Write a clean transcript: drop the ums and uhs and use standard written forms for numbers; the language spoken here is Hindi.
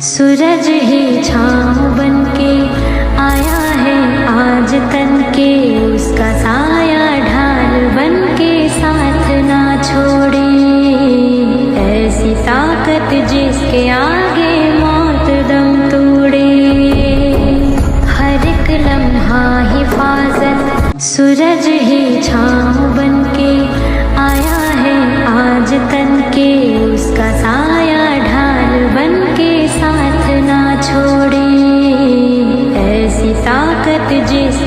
सूरज ही छाँव बनके आया है आज तन के, उसका साया ढाल बनके साथ ना छोड़े। ऐसी ताकत जिसके आगे मौत दम तोड़े, हर एक लम्हा हिफाजत। सूरज ही छाँव बनके आया है आज तन के, उसका साया ढाल बनके साथ ना छोड़े। ऐसी ताकत जिस